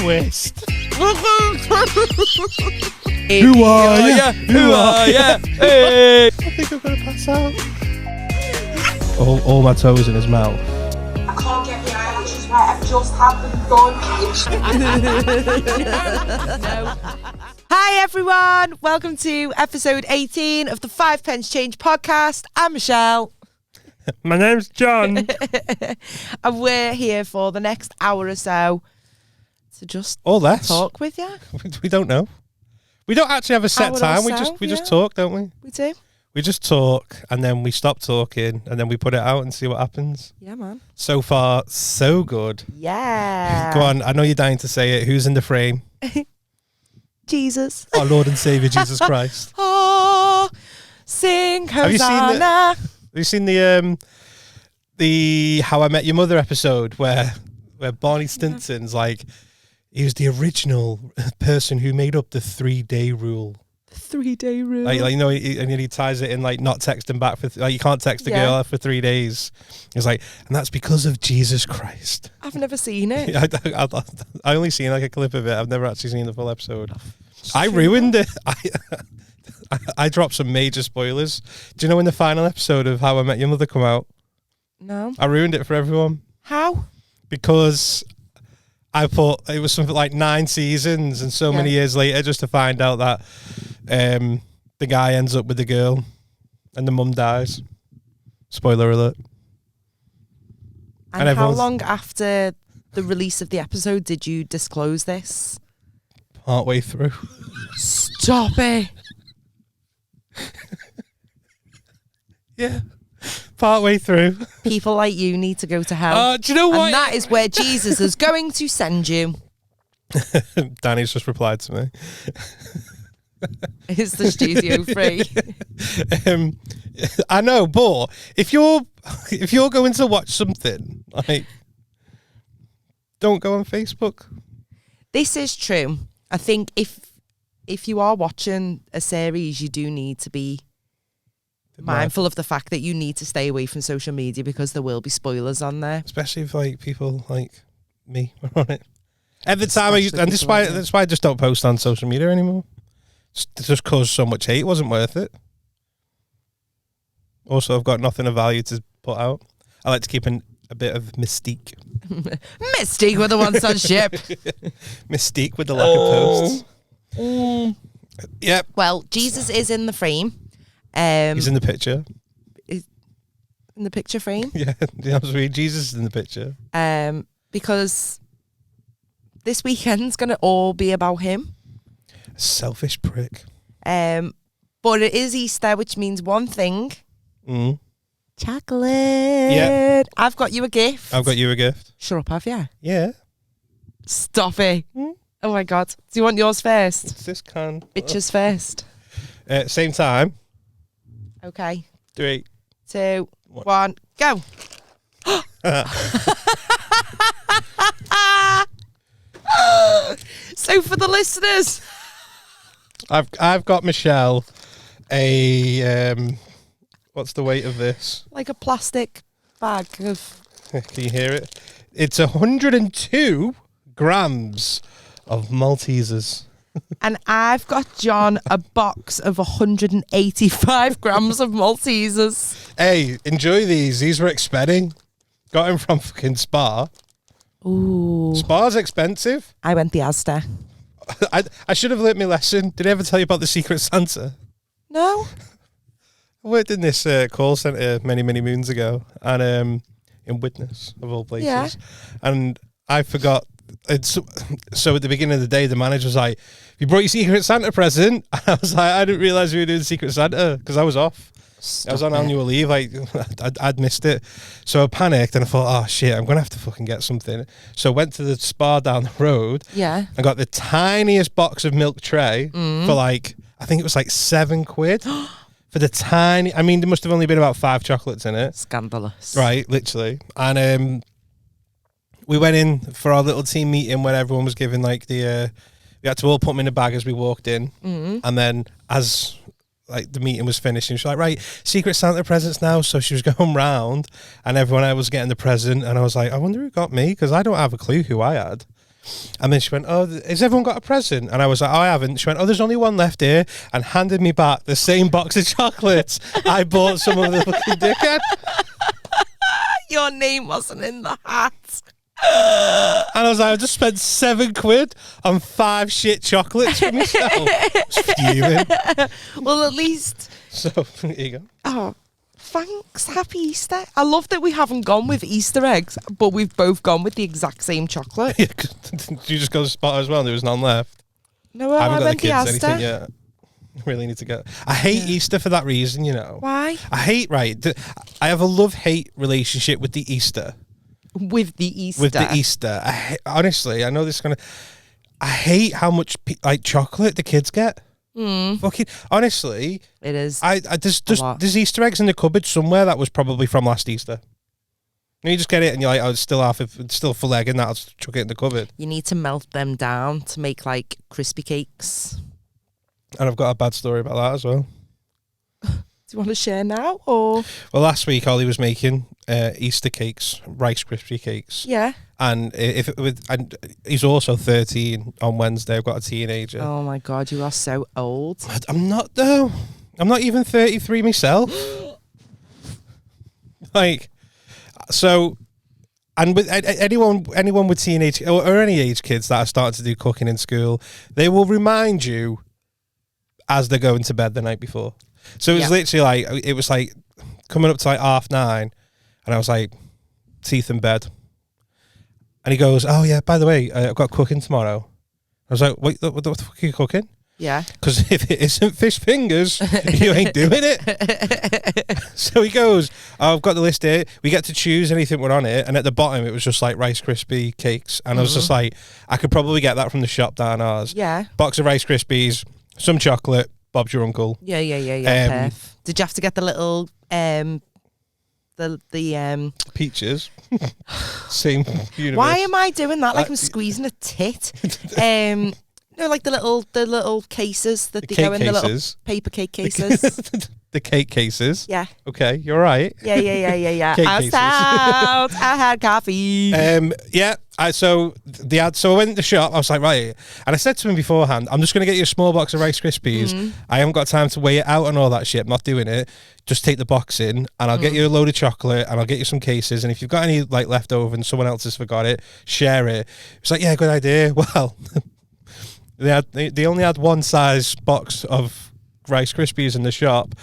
twist. Who are ya? Who are ya? Hey. I think I'm gonna pass out. All my toes in his mouth. I can't get my eyelashes right, I've just had them done. Hi everyone, welcome to episode 18 of the 5 Pence Change podcast. I'm Michelle. My name's John. And we're here for the next hour or so to just Or less. talk with you. We don't know. We don't actually have a set Hour or time. so, We just talk, don't we? We do. We just talk and then we stop talking and then we put it out and see what happens. Yeah, man. So far, so good. Yeah. Go on, I know you're dying to say it. Who's in the frame? Jesus. Our Lord and Saviour Jesus Christ. Oh, sing Have Hosanna. you seen the How I Met Your Mother episode where Barney Stinson's like, he was the original person who made up the 3-day rule. 3-day rule. Like you know, and then he ties it in like not texting back for like you can't text a girl for 3 days. It's like, and that's because of Jesus Christ. I've never seen it. I only seen like a clip of it. I've never actually seen the full episode. I ruined it. I dropped some major spoilers. Do you know when the final episode of How I Met Your Mother come out? No. I ruined it for everyone. How? Because I thought it was something like 9 seasons and so many years later just to find out that the guy ends up with the girl and the mum dies. Spoiler alert. And how long after the release of the episode did you disclose this? Partway through. Stop it. Yeah. Partway through. People like you need to go to hell. Do you know what? And that is where Jesus is going to send you. Danny's just replied to me. Is the studio free? I know, but if you're going to watch something, like, don't go on Facebook. This is true. I think if you are watching a series, you do need to be mindful of the fact that you need to stay away from social media because there will be spoilers on there. Especially if like people like me are on it. Every time that's why I just don't post on social media anymore. Just caused so much hate, it wasn't worth it. Also, I've got nothing of value to put out. I like to keep a bit of mystique. Mystique with the ones on ship. Mystique with the lack of posts. Yep. Well, Jesus is in the frame. He's in the picture. In the picture frame. Yeah, Jesus is in the picture. Because this weekend's going to all be about him. Selfish prick. But it is Easter, which means one thing. Chocolate. Yeah. I've got you a gift. I've got you a gift. Shut up, have you? Yeah. Stop it. Oh my God. Do you want yours first? What's this can? Bitches first. Same time. Okay. 3, 2, 1, go. So for the listeners, I've got Michelle a what's the weight of this? like a plastic bag of. Can you hear it? It's 102 grams of Maltesers. And I've got John a box of 185 grams of Maltesers. Hey, enjoy these. These were expensive. Got them from fucking Spa. Ooh. Spa's expensive. I went the Asda. I should have learnt my lesson. Did I ever tell you about the Secret Santa? No. I worked in this call centre many, many moons ago, and in Widnes, of all places. Yeah. And I forgot. So at the beginning of the day, the manager was like, "You brought your Secret Santa present?" And I was like, "I didn't realise we were doing Secret Santa," because I was off. I was on annual leave. I'd missed it. So I panicked and I thought, oh shit, I'm going to have to fucking get something. So I went to the Spa down the road. Yeah. I got the tiniest box of milk tray for like, I think it was like £7 for the tiny, I mean, there must have only been about 5 chocolates in it. Scandalous. Right, literally. And we went in for our little team meeting where everyone was given like we had to all put them in a bag as we walked in. And then as like the meeting was finished and she was like, right, Secret Santa presents now. So she was going round and everyone else was getting the present. And I was like, I wonder who got me, because I don't have a clue who I had. And then she went, "Oh, has everyone got a present?" And I was like, "Oh, I haven't." She went, "Oh, there's only one left here," and handed me back the same box of chocolates I bought some of the fucking dickhead. Your name wasn't in the hat. And I was like, I just spent £7 on 5 shit chocolates for myself. I was fuming. Well, at least. So, here you go. Oh, thanks. Happy Easter. I love that we haven't gone with Easter eggs, but we've both gone with the exact same chocolate. Yeah, 'cause you just go to the spot as well and there was none left. No, I haven't got the went the kids anything Asda. yet. I really need to get. I hate Easter for that reason, you know. Why? I hate, I have a love-hate relationship with the Easter. With the Easter. With the Easter. Honestly, I know this is going to. I hate how much chocolate the kids get. Fucking honestly, It is. There's Easter eggs in the cupboard somewhere that was probably from last Easter. And you just get it and you're like, oh, it's still full egg in that. I'll just chuck it in the cupboard. You need to melt them down to make like crispy cakes. And I've got a bad story about that as well. Do you want to share now or? Well, last week Ollie was making Easter cakes, Rice Krispie cakes. Yeah. And and he's also 13 on Wednesday. I've got a teenager. Oh my God, you are so old. I'm not though. I'm not even 33 myself. And with anyone with teenage or any age kids that are starting to do cooking in school, they will remind you as they're going to bed the night before. So it was literally it was like coming up to like 9:30, and I was like, teeth in bed. And he goes, "Oh yeah, by the way, I've got cooking tomorrow." I was like, "Wait, what the fuck are you cooking?" Yeah. Because if it isn't fish fingers, you ain't doing it. So he goes, oh, "I've got the list here. We get to choose anything we're on it." And at the bottom, it was just like Rice Krispie cakes. And I was just like, I could probably get that from the shop down ours. Yeah. Box of Rice Krispies, some chocolate, Bob's your uncle. Yeah. Perf. Did you have to get the little the peaches? Same universe. Why am I doing that like I'm squeezing a tit? No, like the little cases that they go in, the little paper cake cases. The cake cases. Yeah. Okay, you're right. Yeah. Cake I was cases. out. I had coffee. So I went to the shop. I was like, right, and I said to him beforehand, I'm just going to get you a small box of Rice Krispies. I haven't got time to weigh it out and all that shit. I'm not doing it. Just take the box in, and I'll get you a load of chocolate, and I'll get you some cases. And if you've got any like left over and someone else has forgot it, share it. It's like, yeah, good idea. Well, they only had one size box of Rice Krispies in the shop,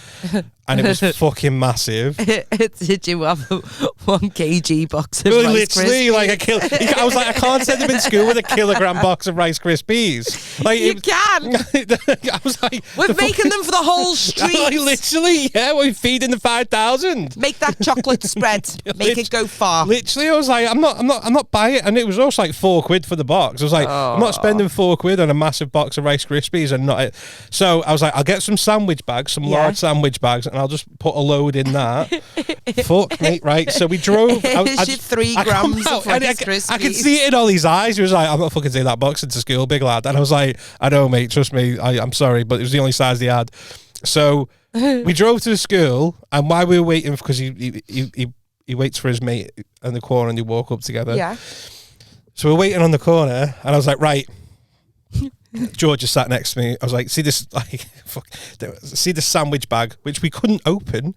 and it was fucking massive. Did you have a 1 kg box of Rice Literally, Krispies? like I was like, I can't send them in school with a kilogram box of Rice Krispies. Like you can. I was like, we're making them for the whole street. Like, literally, yeah, we're feeding the 5,000. Make that chocolate spread. Make it go far. Literally, I was like, I'm not buying it, and it was also like £4 for the box. I was like, I'm not spending £4 on a massive box of Rice Krispies and not it. So I was like, I'll get some sandwich bags, some large sandwich bags, and I'll just put a load in that. Fuck, mate, right? So we drove. Here's your 3 grams of Rice Krispies. I could see it in Ollie's eyes. He was like, I'm not fucking taking that box into school, big lad. And I was like, I know, mate, trust me. I'm sorry, but it was the only size they had. So we drove to the school, and while we were waiting, because he waits for his mate in the corner and they walk up together. Yeah. So we're waiting on the corner, and I was like, right. George just sat next to me. I was like, see this sandwich bag, which we couldn't open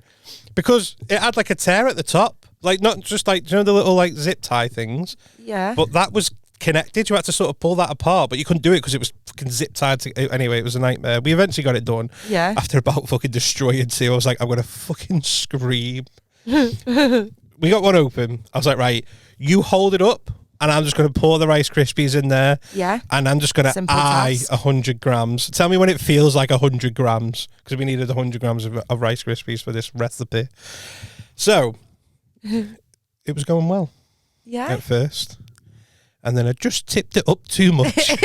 because it had like a tear at the top. Like, not just like, you know, the little like zip tie things. Yeah. But that was connected. You had to sort of pull that apart, but you couldn't do it because it was fucking zip tied. Anyway, it was a nightmare. We eventually got it done. Yeah. After about fucking destroying 2, I was like, I'm going to fucking scream. We got one open. I was like, right, you hold it up. And I'm just going to pour the Rice Krispies in there. Yeah. And I'm just going to eye 100 grams. Tell me when it feels like 100 grams. Because we needed 100 grams of Rice Krispies for this recipe. So, it was going well. Yeah. At first. And then I just tipped it up too much.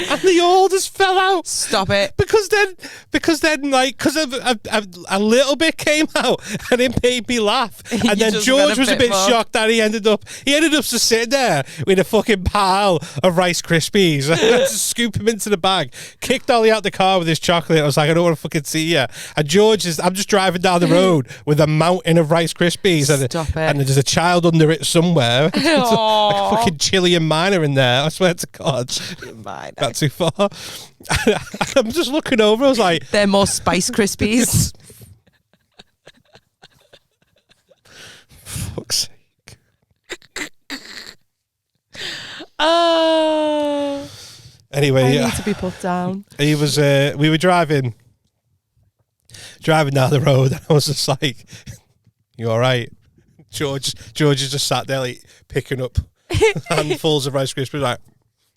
and they all just fell out. Stop it. Because then, like, because a little bit came out and it made me laugh. And You then just George went a was a bit bit more. shocked that he ended up just sitting there with a fucking pile of Rice Krispies. I had to scoop him into the bag, kicked Ollie out the car with his chocolate. I was like, I don't want to fucking see you. And I'm just driving down the road with a mountain of Rice Krispies. Stop it. And there's a child under it somewhere. Like a fucking Chilean miner in there. I swear to God. Not too far. I'm just looking over. I was like, They're more Spice Krispies. fuck's sake. Anyway, I yeah. need to be put down. He was. We were driving down the road, and I was just like, "You all right?" George is just sat there, like picking up handfuls of Rice Krispies, like,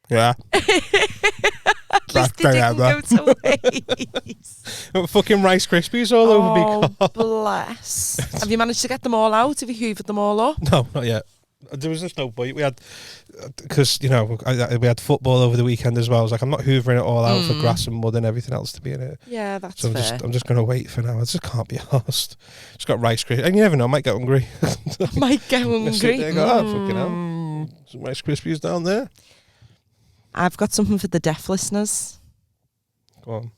"Yeah." At least they didn't go to waste. Fucking Rice Krispies all over me. Oh, bless. Have you managed to get them all out? Have you hoovered them all up? No, not yet. There was just no point. We had, because, you know, we had football over the weekend as well. I was like, I'm not hoovering it all out for grass and mud and everything else to be in it. Yeah, that's So fair. I'm just going to wait for now. I just can't be arsed. Just got Rice Krispies. And you never know, I might get hungry. Might get I sit hungry. there and go, oh, fucking hell. Some Rice Krispies down there. I've got something for the deaf listeners. Go on.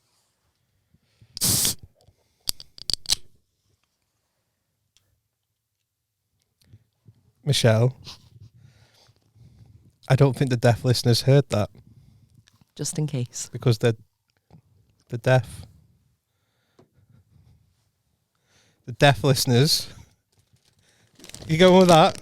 Michelle, I don't think the deaf listeners heard that Just in case. because they're deaf. The deaf listeners. You going with that?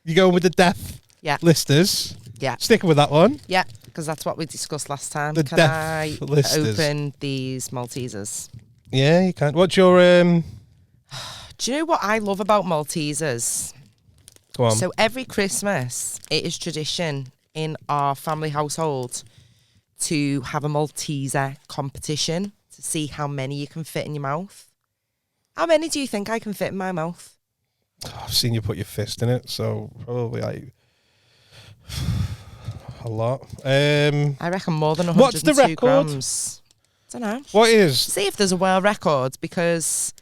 You going with the deaf Yeah. listeners? Yeah. Sticking with that one. Yeah, because that's what we discussed last time. The Can deaf I listeners. open these Maltesers? Yeah, you can. What's your Do you know what I love about Maltesers? Go on. So every Christmas, it is tradition in our family household to have a Malteser competition to see how many you can fit in your mouth. How many do you think I can fit in my mouth? I've seen you put your fist in it, so probably like a lot. I reckon more than 102 What's the record? grams. Don't know. What is? See if there's a world record, because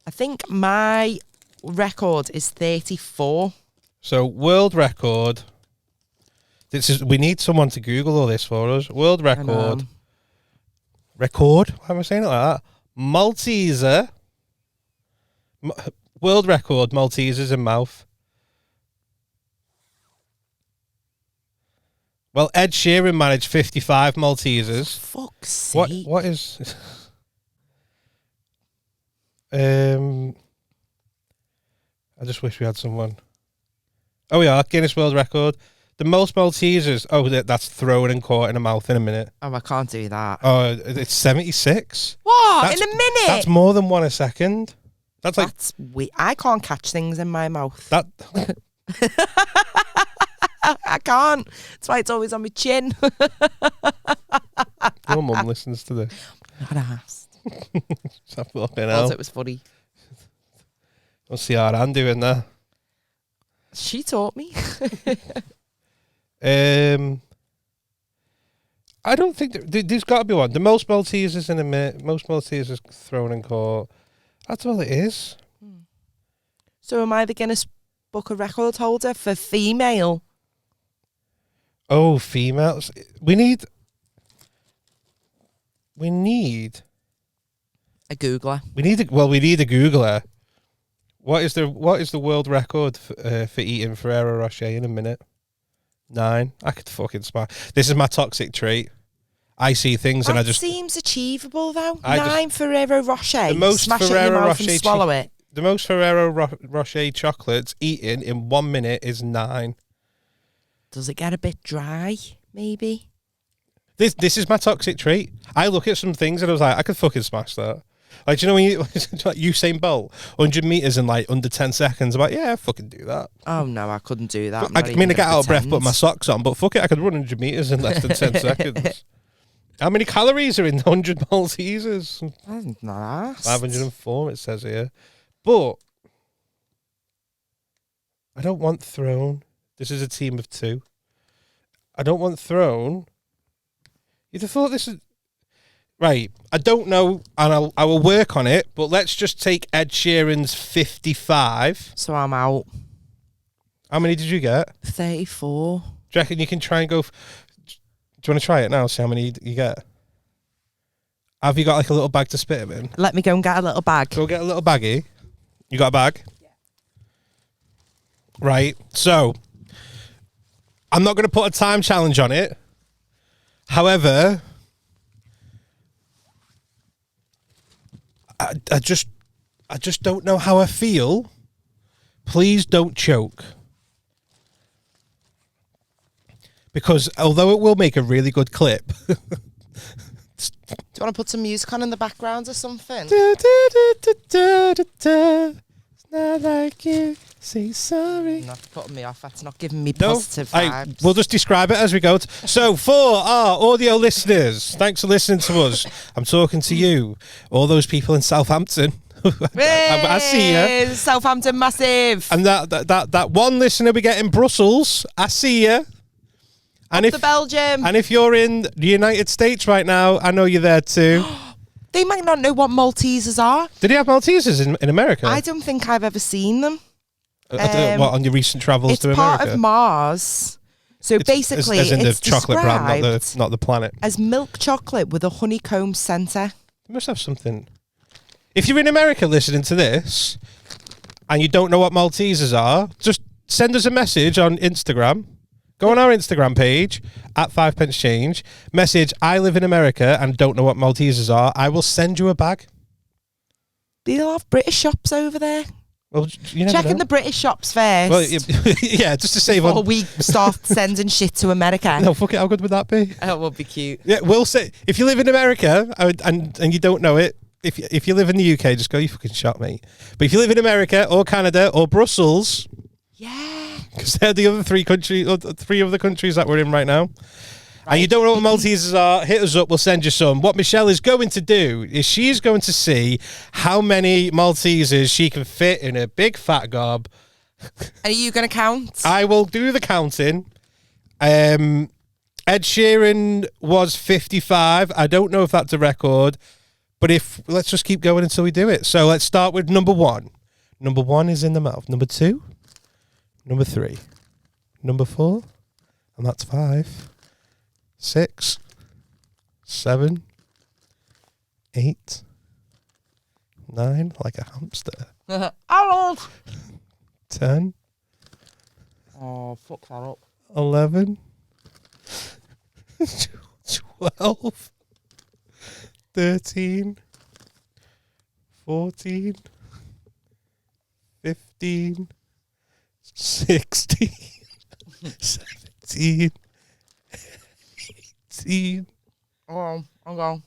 I think my record is 34. So world record. We need someone to Google all this for us. World record. Record? Why am I saying it like that? Malteser. World record Maltesers in mouth. Well, Ed Sheeran managed 55 Maltesers. Fuck's sake. What is? I just wish we had someone. Oh, yeah, Guinness World Record. The most Maltesers. Oh, that's thrown and caught in a mouth in a minute. Oh, I can't do that. Oh, it's 76. What? In a minute? That's more than one a second. That's like That's weird. I can't catch things in my mouth. that. I can't. That's why it's always on my chin. Your mum listens to this. Not asked. Fucking Thought hell. it was funny. What's see our hand doing there? She taught me. I don't think there's got to be one. The most Maltesers in a minute. Most Maltesers thrown and caught. That's all it is. So am I the Guinness Book of Record holder for female? Oh, females. We need A Googler. we need a Googler. What is the world record for eating Ferrero Rocher in a minute? 9. I could fucking smile. This is my toxic trait. I see things and I That just seems achievable though. I just- 9 Ferrero Rocher. The most Smash it in Ferrero your mouth Rocher and swallow it. the most Ferrero Rocher chocolates eaten in 1 minute is 9. Does it get a bit dry? Maybe. This is my toxic trait. I look at some things and I was like, I could fucking smash that. Like, do you know when you like Usain Bolt, 100 meters in like under 10 seconds? I'm like, yeah, I fucking do that. Oh no, I couldn't do that. I mean, I get out of breath, put my socks on, but fuck it, I could run 100 meters in less than 10 seconds. How many calories are in 100 Maltesers? I'm not asked. 504, it says here. But I don't want thrown. This is a team of 2. I don't want thrown You'd have thought this is... Right, I don't know, and I will work on it, but let's just take Ed Sheeran's 55. So I'm out. How many did you get? 34. Do you reckon you can try and go... Do you want to try it now, see how many you get? Have you got like a little bag to spit them in? Let me go and get a little bag. Go get a little baggie. You got a bag? Yeah. Right, so... I'm not going to put a time challenge on it. However... I just don't know how I feel. Please don't choke. Because although it will make a really good clip. Do you want to put some music on in the background or something? It's not like you say sorry. Not putting me off. That's not giving me positive vibes. We'll just describe it as we go. So, for our audio listeners, thanks for listening to us. I'm talking to you, all those people in Southampton. I see you. Southampton massive. And that one listener we get in Brussels, I see you. And Up to Belgium. And if you're in the United States right now, I know you're there too. They might not know what Maltesers are. Did he have Maltesers in America? I don't think I've ever seen them. What, on your recent travels to America? It's part of Mars. So basically, as in it's the chocolate brand, described not the planet. as milk chocolate with a honeycomb centre. You must have something. If you're in America listening to this and you don't know what Maltesers are, just send us a message on Instagram. Go on our Instagram page at 5 pence change. Message, I live in America and don't know what Maltesers are. I will send you a bag. They'll have British shops over there. Well, you never Checking know. the British shops first. Well, yeah, just to save before on. we start sending shit to America. No, fuck it. How good would that be? That would be cute. Yeah, we'll say if you live in America and you don't know it. If you live in the UK, just go, you fucking shot, mate. But if you live in America or Canada or Brussels, yeah, because they're the other three other countries that we're in right now. Right. And you don't know what Maltesers are, hit us up, we'll send you some. What Michelle is going to do is she's going to see how many Maltesers she can fit in a big fat gob. Are you going to count? I will do the counting. Ed Sheeran was 55. I don't know if that's a record, but let's just keep going until we do it. So let's start with number 1. Number 1 is in the mouth. Number 2, number 3, number 4, and that's 5. 6, 7, 8, 9, like a hamster. Harold. 10. Oh, fuck that up. 11. 12. 13. 14. 15. 16. 17. 18. Oh, I'm going.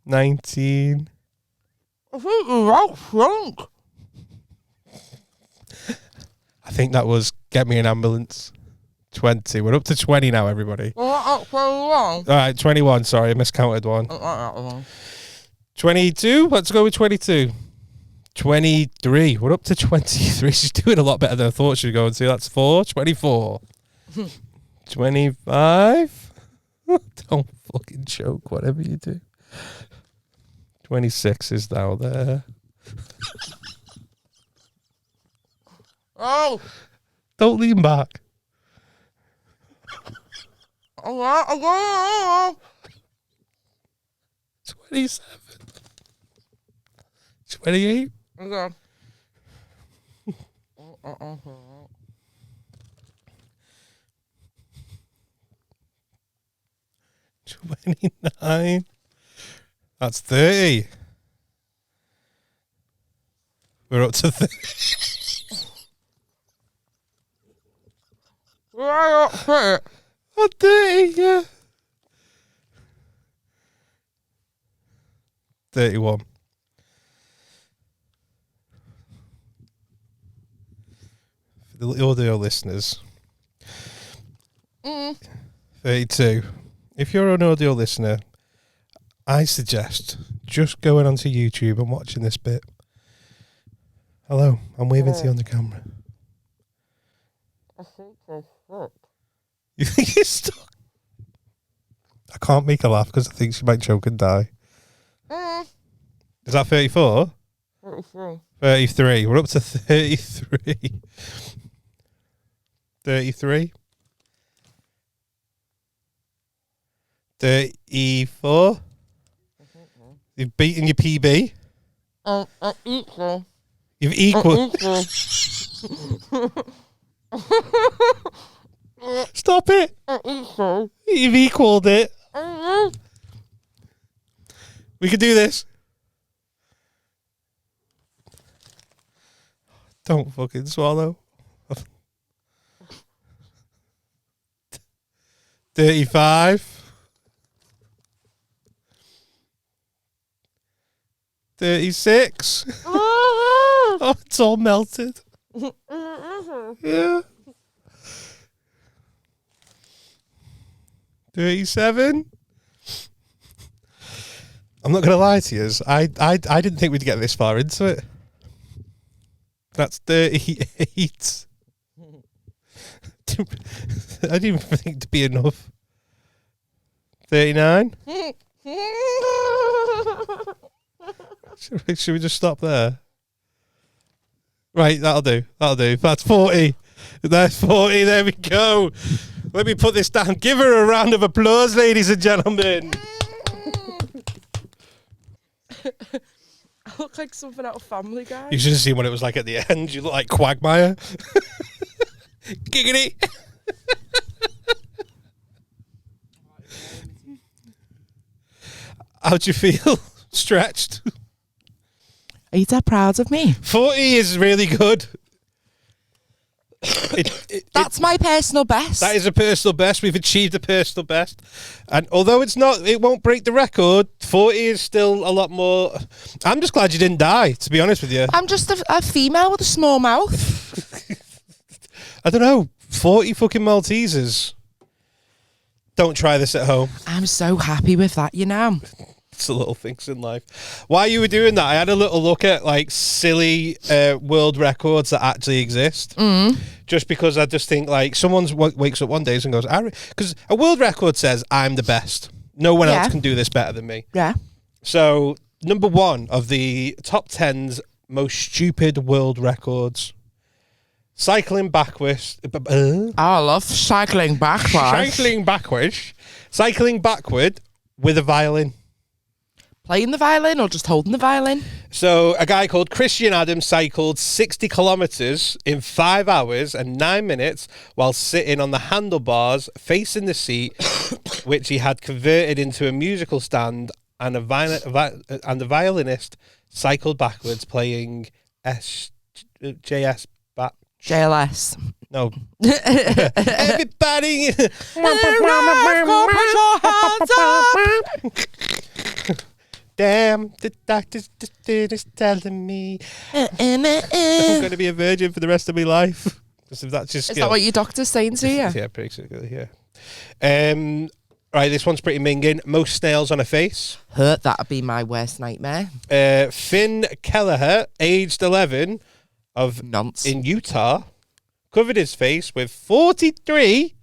19. I think you're all drunk. I think that was get me an ambulance. 20. We're up to 20 now, everybody. Well, 21. All right, 21. Sorry, I miscounted one. 22. Let's go with 22. 23. We're up to 23. She's doing a lot better than I thought she was going to. That's 4. 24. 25. Don't fucking choke, whatever you do. 26 is now there. Oh. Don't lean back. 27. 28. Okay. 29. That's 30. We're up to 30. Right up for it. At 30, yeah. 31. For the audio listeners. 32. If you're an audio listener, I suggest just going onto YouTube and watching this bit. Hello, I'm waving to you on the camera. You think you're stuck? I can't make her laugh because I think she might choke and die. Is that 34? 33. We're up to 33. 33. 34. You've beaten your PB. Equal. You've equal. Stop it. You've equaled it. We can do this. Don't fucking swallow. 35. 36. Oh, it's all melted. Yeah. 37. I'm not gonna lie to you. I didn't think we'd get this far into it. That's 38. I didn't even think to be enough. 39. Should we just stop there? Right, that'll do. That's 40. That's 40. There we go. Let me put this down. Give her a round of applause, ladies and gentlemen. I look like something out of Family Guy. You should have seen what it was like at the end. You look like Quagmire. Giggity. How'd you feel? Stretched? Are you that proud of me? 40 is really good. That's my personal best. That is a personal best. We've achieved a personal best. And although it won't break the record, 40 is still a lot more. I'm just glad you didn't die, to be honest with you. I'm just a female with a small mouth. I don't know. 40 fucking Maltesers. Don't try this at home. I'm so happy with that, you know. It's the little things in life. While you were doing that, I had a little look at like silly world records that actually exist. Just because I just think like someone wakes up one day and goes, because a world record says I'm the best. No one else can do this better than me. Yeah. So number one of the top 10's most stupid world records. Cycling backwards. I love cycling backwards. Cycling backward with a violin. Playing the violin or just holding the violin? So a guy called Christian Adams cycled 60 kilometres in 5 hours and 9 minutes while sitting on the handlebars facing the seat, which he had converted into a musical stand, and the violinist cycled backwards playing JLS. No. Everybody. Damn, the doctor's just telling me I'm going to be a virgin for the rest of my life. That's just Is that what your doctor's saying to you? Yeah, basically, yeah. Right, this one's pretty minging. Most snails on a face. That'd be my worst nightmare. Finn Kelleher, aged 11, in Utah, covered his face with 43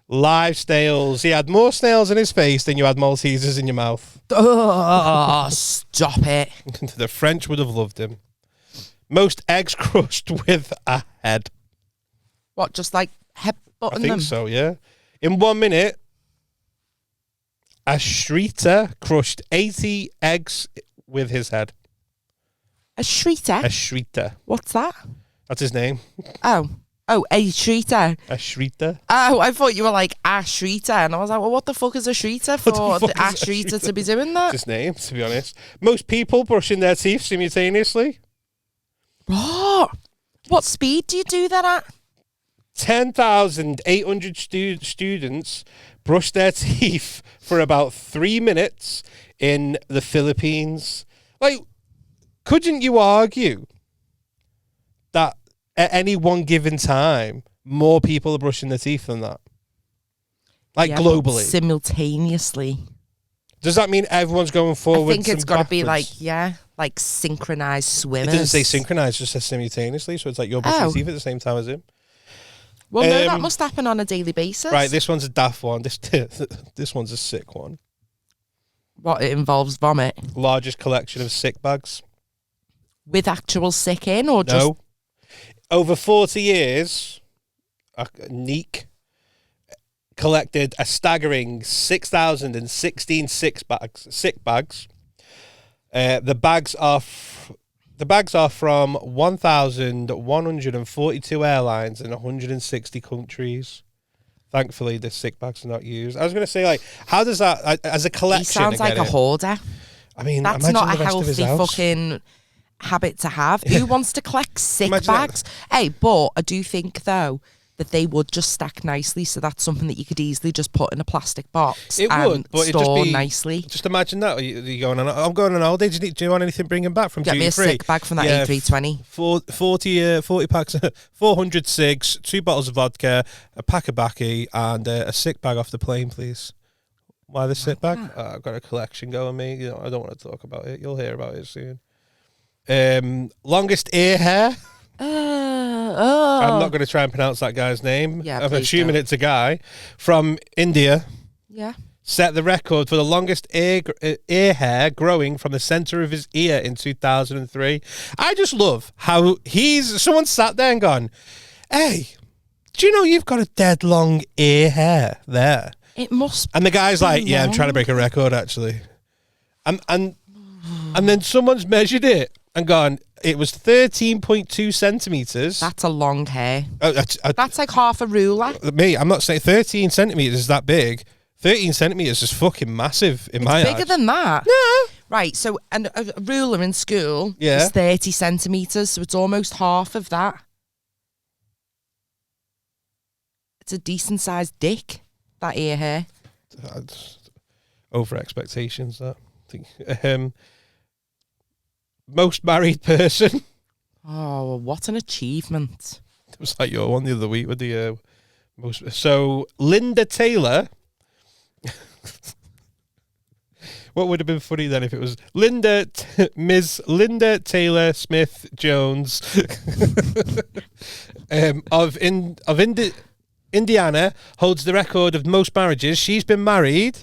live snails. He had more snails in his face than you had Maltesers in your mouth. Oh, stop it. The French would have loved him. Most eggs crushed with a head. What, just like headbutting them? I think so, yeah. In 1 minute, a shrieter crushed 80 eggs with his head. A shrieter? A shrieter. What's that? That's his name. Oh, a shrieter. A shrieter. Oh, I thought you were like a shrieter, and I was like, well, what the fuck is a shrieter for? The a shrieter to be doing that? His name, to be honest. Most people brushing their teeth simultaneously. What speed do you do that at? 10,800 students brushed their teeth for about 3 minutes in the Philippines. Like, couldn't you argue that at any one given time, more people are brushing their teeth than that? Like, globally. Simultaneously. Does that mean everyone's going forward? I think it's got to be like synchronized swimmers. It doesn't say synchronized, it just says simultaneously. So it's like you're brushing your teeth at the same time as him. Well, no, that must happen on a daily basis. Right, this one's a daft one. This one's a sick one. What, it involves vomit? Largest collection of sick bags. With actual sick in, or just... No. Over 40 years, Neek collected a staggering 6,016 sick bags. The bags are from 1,142 airlines in 160 countries. Thankfully, the sick bags are not used. I was going to say, like, how does that, as a collection... He sounds like a hoarder. I mean, that's not a healthy fucking habit to have. Who wants to collect sick bags? Hey, but I do think, though, that they would just stack nicely, so that's something that you could easily just put in a plastic box and store nicely. Just imagine that. You're going on, I'm going on holiday. Do you want anything bringing back from duty free? Get me a sick bag from that A320. 40 packs, 400 cigs, 2 bottles of vodka, a pack of baccy, and a sick bag off the plane, please. Why the sick bag? I've got a collection going, mate. You know, I don't want to talk about it. You'll hear about it soon. Longest ear hair. I'm not going to try and pronounce that guy's name. Yeah, I'm assuming it's a guy from India. Yeah. Set the record for the longest ear hair growing from the center of his ear in 2003. I just love how someone sat there and gone, hey, do you know you've got a dead long ear hair there? It must. And the guy's like, yeah, I'm trying to break a record actually. And then someone's measured it and gone, it was 13.2 centimeters. That's a long hair. That's like half a ruler. Me, I'm not saying 13 centimeters is that big. 13 centimeters is fucking massive in my eyes. Bigger than that. No. Right, so and a ruler in school Yeah. is 30 centimeters, so it's almost half of that. It's a decent sized dick, that ear hair. Over expectations, that. I think. Most married person. Oh, what an achievement. It was like your one the other week with the most. So Linda Taylor. What would have been funny then if it was Ms. Linda Taylor Smith Jones of Indiana holds the record of most marriages. She's been married.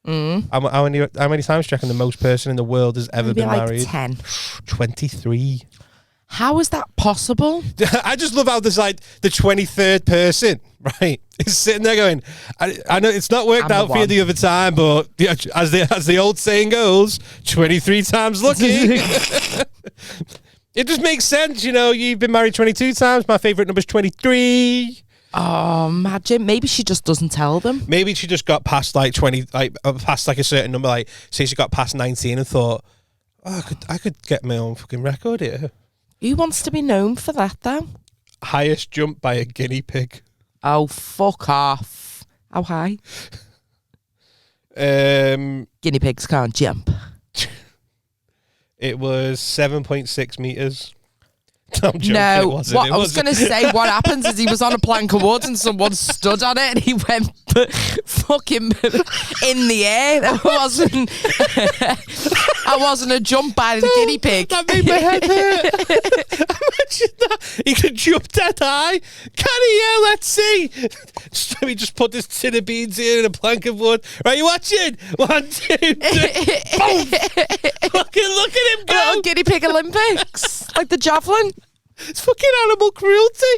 How many times do you reckon the most person in the world has ever been married? 10. 23. How is that possible? I just love how there's like the 23rd person, right? Is sitting there going, I know it's not worked out for you the other time, but yeah, as the old saying goes, 23 times lucky. It just makes sense, you know. You've been married 22 times. My favourite number's 23. Oh, imagine. Maybe she just doesn't tell them. Maybe she just got past like 20, past like a certain number. Like, say she got past 19 and thought, oh, I could get my own fucking record here. Who wants to be known for that, though? Highest jump by a guinea pig. Oh, fuck off. How high? Guinea pigs can't jump. It was 7.6 meters. I'm joking, no, it wasn't. I was going to say, what happens is he was on a plank of wood and someone stood on it and he went fucking in the air. I wasn't a jump by the guinea pig. That made my head hurt. Imagine that. He can jump dead high. Can he? Yeah, let's see. So he just put this tin of beans here in a plank of wood. Right, you watching? 1, 2, 3. Boom. Fucking look at him go. Little guinea pig Olympics. Like the javelin. It's fucking animal cruelty.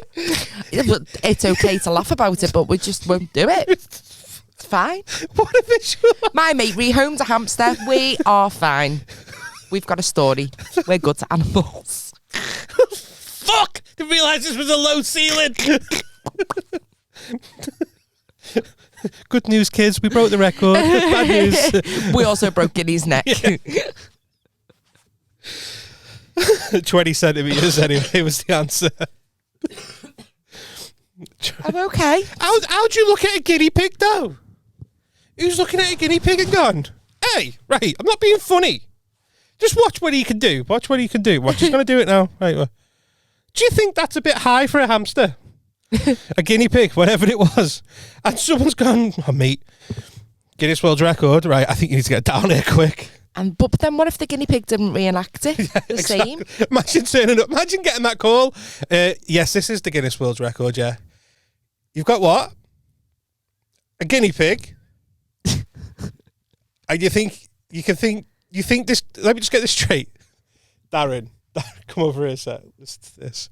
Yeah, but it's okay to laugh about it, but we just won't do it. It's fine. What a visual. My mate rehomed a hamster. We are fine. We've got a story. We're good to animals. Fuck! Didn't realise this was a low ceiling. Good news, kids. We broke the record. Bad news. We also broke Guinea's neck. Yeah. 20 centimetres anyway was the answer. I'm okay. How'd you look at a guinea pig though? Who's looking at a guinea pig and gone, hey, right, I'm not being funny. Just watch what he can do. Watch what he can do. Watch, he's going to do it now. Right. Do you think that's a bit high for a hamster? A guinea pig, whatever it was. And someone's gone, oh, mate, Guinness World Record. Right, I think you need to get down here quick. But then what if the guinea pig didn't reenact it? Yeah, the exactly. same? Imagine turning up. Imagine getting that call. Yes, this is the Guinness World Record, yeah. You've got what? A guinea pig. And you think this? Let me just get this straight, Darren, come over here, sir. Listen to this.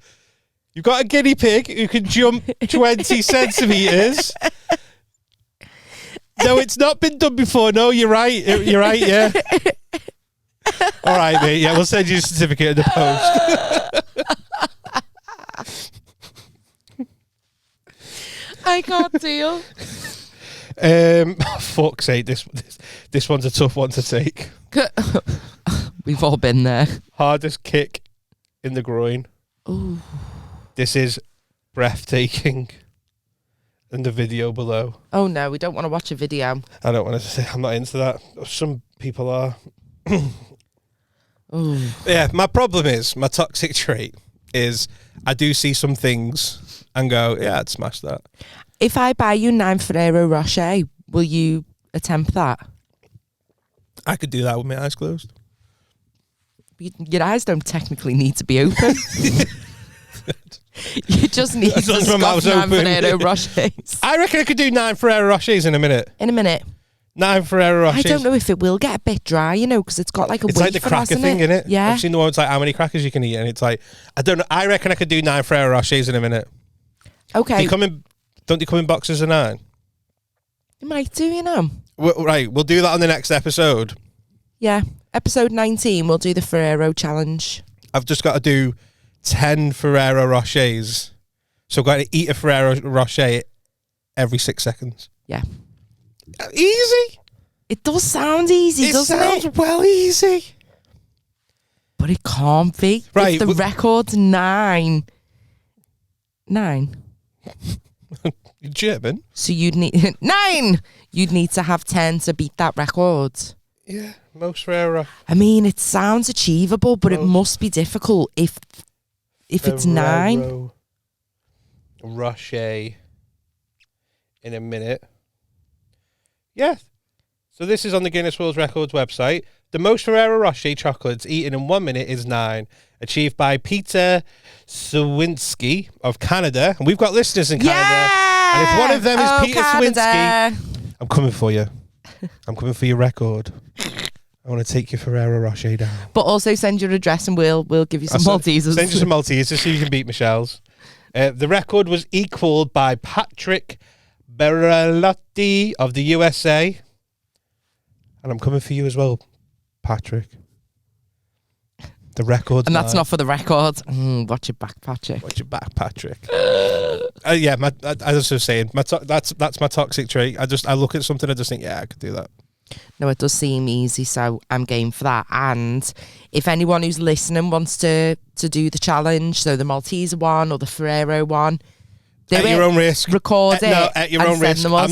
You've got a guinea pig who can jump 20 centimeters. No, it's not been done before. No, you're right. You're right. Yeah. All right, mate. Yeah, we'll send you a certificate in the post. I can't deal. Fuck's sake, this one's a tough one to take. We've all been there. Hardest kick in the groin. Ooh. This is breathtaking. In the video below. Oh no, we don't want to watch a video. I don't want to say. I'm not into that. Some people are. Ooh. Yeah, my problem is my toxic trait is I do see some things and go, yeah, I'd smash that. If I buy you 9 Ferrero Rocher, will you attempt that? I could do that with my eyes closed. Your eyes don't technically need to be open. You just need to long as my scoff mouth's 9 open. Ferrero Rochers. I reckon I could do 9 Ferrero Rochers in a minute. In a minute. 9 Ferrero Rochers. I don't know if it will get a bit dry, you know, because it's got like a It's wafer, like the cracker hasn't thing, it? innit? Yeah. I've seen the one that's like how many crackers you can eat, and it's like, I don't know. I reckon I could do 9 Ferrero Rochers in a minute. Okay. Don't they come in boxes of 9? You might do, you know. Right, we'll do that on the next episode. Yeah. Episode 19, we'll do the Ferrero challenge. I've just got to do 10 Ferrero Rochers. So I've got to eat a Ferrero Rocher every 6 seconds. Yeah. Easy. It does sound easy, doesn't it? It sounds well easy. But it can't be. Right, If the record's 9. 9. You're German. So you'd need 9. You'd need to have 10 to beat that record. Yeah, most Ferrero. I mean, it sounds achievable, but it must be difficult if it's 9. Ferrero Rocher in a minute. Yeah. So this is on the Guinness World Records website. The most Ferrero Rocher chocolates eaten in 1 minute is 9, achieved by Peter Sawinski of Canada. And we've got listeners in Canada. Yeah! And if one of them is Peter Canada. Sawinski, I'm coming for you. I'm coming for your record. I want to take your Ferrero Rocher down. But also send your address and we'll give you some Maltesers. Send you some Maltesers so you can beat Michelle's. The record was equalled by Patrick Beralotti of the USA. And I'm coming for you as well, Patrick. The record. And that's not for the record. Watch your back, Patrick. Watch your back, Patrick. Yeah, as I was saying, that's my toxic trait. I look at something, I just think, yeah, I could do that. No, it does seem easy, so I'm game for that. And if anyone who's listening wants to do the challenge, so the Malteser one or the Ferrero one, do at it, your own risk. record it. No, at your and own send risk. them us.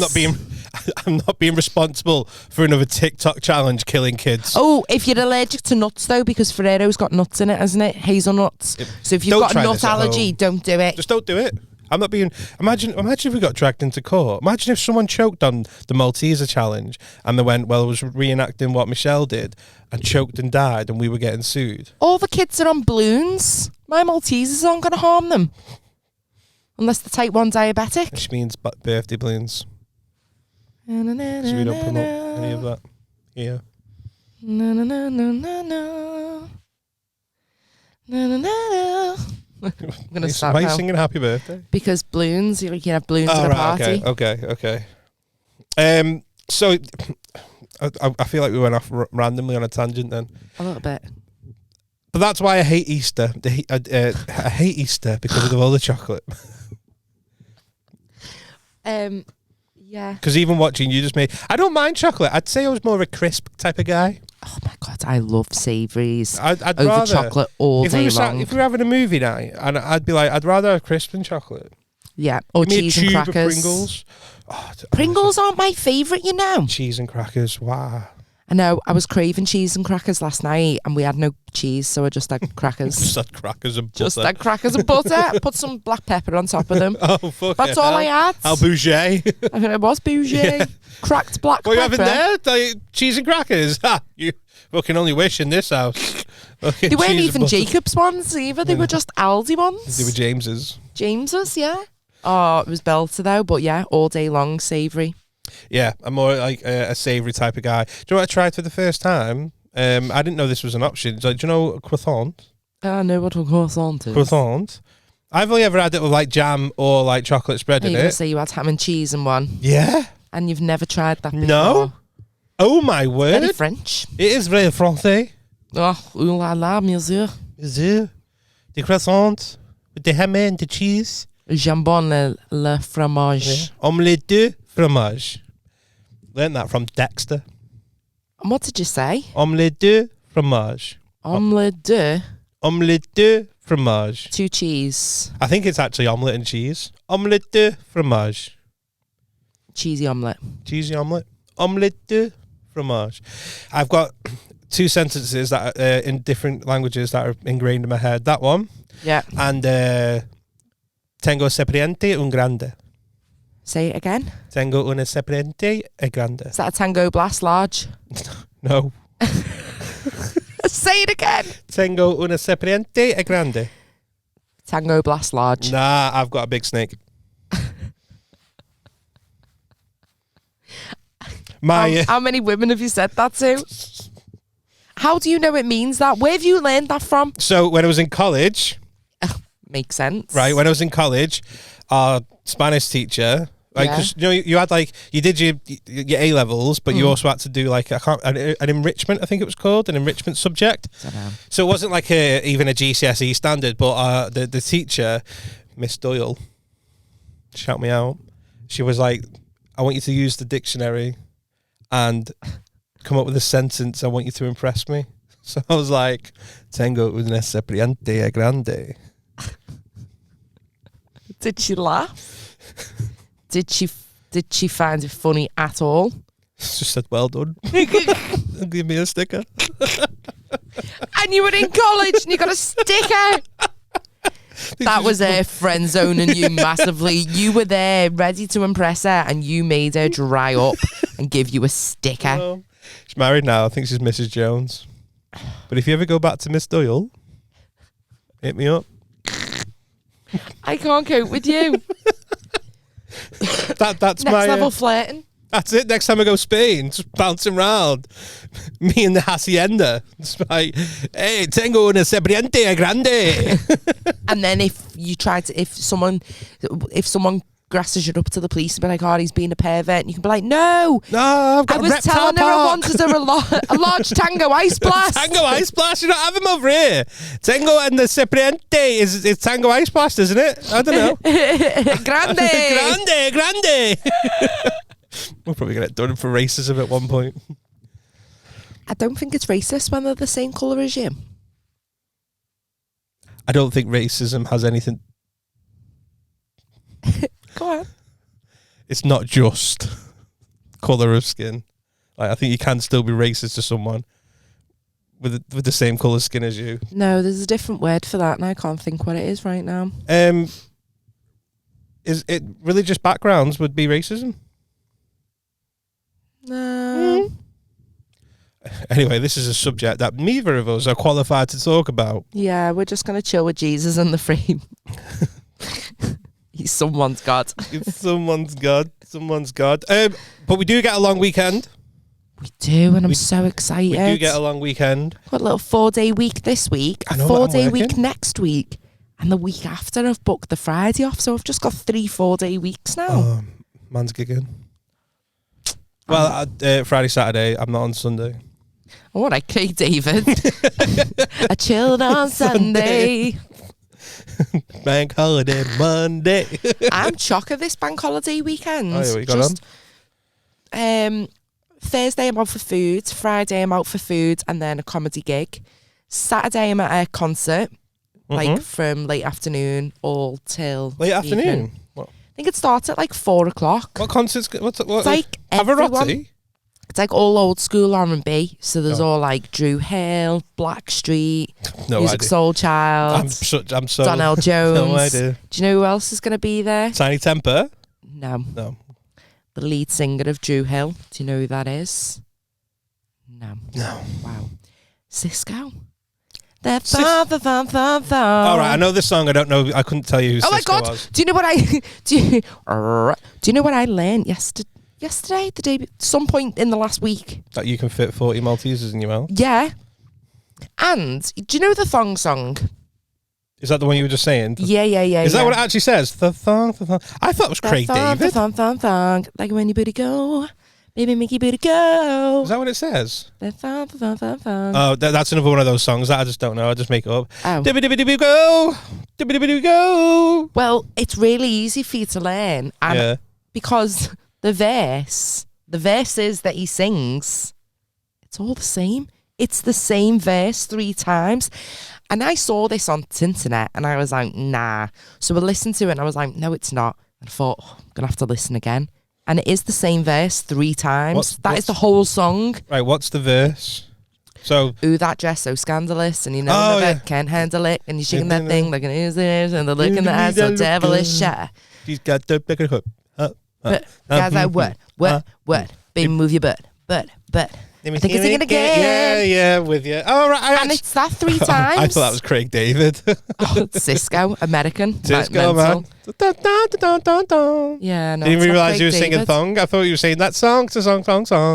I'm not being responsible for another TikTok challenge killing kids. Oh, if you're allergic to nuts though, because Ferrero's got nuts in it, hasn't it? Hazelnuts. So if you've Don't got a try nut this at allergy, home. don't do it. Just don't do it. I'm not being. Imagine if we got dragged into court. Imagine if someone choked on the Malteser challenge and they went, well, it was reenacting what Michelle did and choked and died, and we were getting sued. All the kids are on balloons. My Maltesers aren't going to harm them. Unless they're type 1 diabetic. Which means birthday balloons. So we don't promote any of that here. No, no, no, no, no, no. No, no, no. I'm going to start Why are you now. singing Happy Birthday? Because balloons, you can have balloons at a party. Okay. So I feel like we went off randomly on a tangent then. A little bit. But that's why I hate Easter. I hate Easter because of all the chocolate. Yeah. Because even watching you just made... I don't mind chocolate. I'd say I was more of a crisp type of guy. Oh my God, I love savouries I'd over rather chocolate all if day long. If we were having a movie night, and I'd be like, I'd rather have crisp than chocolate. Yeah, or Give me cheese a and tube crackers. Of Pringles. Oh, Pringles aren't my favourite, you know. Cheese and crackers. Wow. I know. I was craving cheese and crackers last night, and we had no cheese, so I just had crackers. Just had crackers and butter. Just had crackers and butter. Put some black pepper on top of them. Oh, fuck. That's all I had. How bougie. I mean, it was bougie. Yeah. Cracked black What are you pepper. having there? Cheese and crackers. Ha! You fucking only wish in this house. They weren't even Jacob's ones either. They were just Aldi ones. They were James's. James's, yeah. Oh, it was belter though, but yeah, all day long, savoury. Yeah, I'm more like a savoury type of guy. Do you know what I tried for the first time? I didn't know this was an option. So, do you know croissant? I know what a croissant is. Croissant. I've only ever had it with like jam or like chocolate spread Are in you going it. to say you had ham and cheese in one? Yeah. And you've never tried that before? No. Oh my word. Very French. It is very français. Oh, ooh la la, monsieur. The croissant with the ham and the cheese. Jambon le fromage. Omelette de fromage. Learned that from Dexter. And what did you say? Omelette de fromage. Omelette de Omelette de fromage. 2 cheese. I think it's actually omelette and cheese. Omelette de fromage. Cheesy omelette. Cheesy omelette. Omelette de fromage. I've got 2 sentences that are in different languages that are ingrained in my head. That one. Yeah. And tengo serpiente un grande. Say it again. Tengo una serpiente e grande. Is that a Tango Blast large? No. Say it again. Tengo una serpiente e grande. Tango Blast large. Nah, I've got a big snake. How many women have you said that to? How do you know it means that? Where have you learned that from? So when I was in college, Makes sense. right? When I was in college, our Spanish teacher, like, Yeah. 'cause, you know, you had like you did your A levels, but you also had to do like an enrichment. I think it was called an enrichment subject. Dunno. So it wasn't like even a GCSE standard, but the teacher, Miss Doyle, shout me out. She was like, "I want you to use the dictionary and come up with a sentence. I want you to impress me." So I was like, "Tengo una serpiente grande." Did she laugh? Did she find it funny at all? She just said, "Well done." Give me a sticker. And you were in college and you got a sticker. That was her friend zoning you massively. You were there ready to impress her and you made her dry up and give you a sticker. Well, she's married now. I think she's Mrs. Jones. But if you ever go back to Miss Doyle, hit me up. I can't cope with you. That's Next my level flirting. That's it. Next time I go Spain, just bouncing around. Me and the hacienda. It's like, hey, tengo una serpiente grande. And then if someone grasses you up to the police and be like, "Oh, he's being a pervert," and you can be like, "No, No, I've got I a was reptile telling her I park. wanted a large Tango Ice Blast." Tango Ice Blast, you don't have him over here. Tango and the serpiente is Tango Ice Blast, isn't it? I don't know. Grande. grande. We'll probably get it done for racism at one point. I don't think it's racist when they're the same colour as you. I don't think racism has anything. Go on. It's not just colour of skin. Like, I think you can still be racist to someone with the same colour skin as you. No, there's a different word for that, and I can't think what it is right now. Is it religious backgrounds would be racism? No. Anyway, this is a subject that neither of us are qualified to talk about. Yeah, we're just going to chill with Jesus in the frame. He's someone's God. It's someone's God. Someone's God. But we do get a long weekend. We do, and I'm so excited. We do get a long weekend. Got a little 4-day week this week, I a know, but I'm 4-day week working. next week, and the week after I've booked the Friday off, so I've just got 3 4-day weeks now. Man's gigging. Well, Friday, Saturday. I'm not on Sunday. Oh, what okay, David. I chilled on Sunday. Bank holiday Monday. I'm chocker this bank holiday weekend. Oh, yeah, what you got on? Thursday I'm out for food. Friday I'm out for food and then a comedy gig. Saturday I'm at a concert, like from late afternoon all till Late evening. afternoon. What? I think it starts at like 4 o'clock. What concerts? What? It's like everyone. Pavarotti? It's like all old school R&B. So there's all like Drew Hill, Blackstreet, No Music idea. Soul Child, I'm so Donnell Jones. No idea. Do you know who else is going to be there? Tiny Temper. No. No. The lead singer of Drew Hill. Do you know who that is? No. No. Wow. Cisco. That thong, the thong, thong, thong. All right, I know this song. I don't know. I couldn't tell you who Oh my Cisco God! was. Do you know what I do you know what I learned yesterday? The day, some point in the last week. That you can fit 40 Maltesers in your mouth. Yeah. And do you know the thong song? Is that the one you were just saying? Yeah. Is that what it actually says? The thong, the thong. I thought it was Craig thong, David. The thong, like when your booty go, baby, make your booty go. Is that what it says? The thong. Oh, that's another one of those songs that I just don't know. I just make it up. Oh. Dibby-dibby-dibby go. Dibby-dibby-dibby go. Well, it's really easy for you to learn, and because the verses that he sings, it's all the same. It's the same verse 3 times. And I saw this on the internet and I was like, nah. So I listened to it and I was like, no, it's not. And I thought, I'm going to have to listen again. And it is the same verse 3 times. That is the whole song. Right, what's the verse? So, ooh, that dress so scandalous, and you know can't handle it, and you're shaking that thing like an ears, and the look in the eyes so devilish. She's got the bigger hook. But guys like, what? Baby, move your butt. I think it's singing again. Yeah, with you. Oh, right. And it's that 3 times. I thought that was Craig David. Oh, Cisco, American. Cisco, man. Yeah, no. Didn't even realise you were Craig singing David. thong. I thought you were saying that song.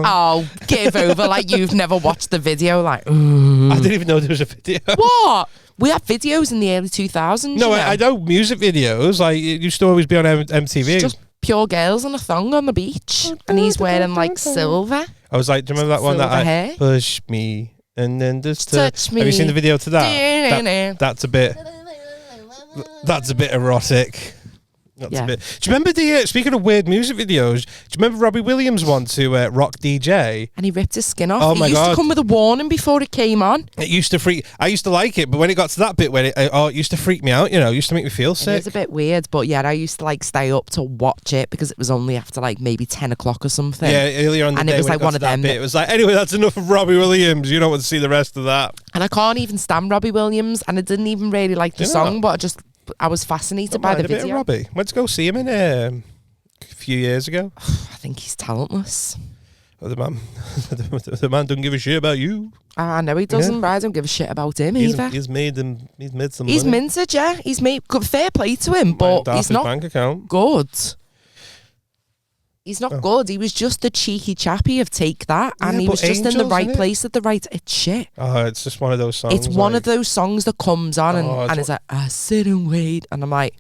Oh, give over. Like you've never watched the video. Like, I didn't even know there was a video. What? We had videos in the early 2000s. No, you know? I know music videos. Like, it used to always be on MTV. It's just pure girls in a thong on the beach. And he's wearing like silver. I was like, do you remember that one that Silver hair? push me and then just Touch me. Have you seen the video to that? That's a bit erotic. That's a bit. Do you remember the speaking of weird music videos? Do you remember Robbie Williams one to Rock DJ? And he ripped his skin off. Oh my It used God. to come with a warning before it came on. It used to freak. I used to like it, but when it got to that bit where it used to freak me out. You know, it used to make me feel It sick. was a bit weird, but yeah, I used to like stay up to watch it because it was only after like maybe 10 o'clock or something. Yeah, earlier on the And day it was when like got one to of that them. bit, it was like, anyway, that's enough of Robbie Williams. You don't want to see the rest of that. And I can't even stand Robbie Williams, and I didn't even really like the Do you know song, but I was fascinated Don't by mind the a bit of video. Robbie. Went to go see him in a few years ago. I think he's talentless. Oh, the man doesn't give a shit about you. I know he doesn't, but I don't give a shit about him either. He's made some He's money. minted, yeah. He's made good, fair play to him, Might but have daft he's his not bank account. good. He's Oh. not good. He was just the cheeky chappy of Take That, and Yeah, he but was just in the Angels, right innit? place at the right. It's shit. Oh, it's just one of those songs. It's one of those songs that comes on and it's like, I sit and wait, and I'm like,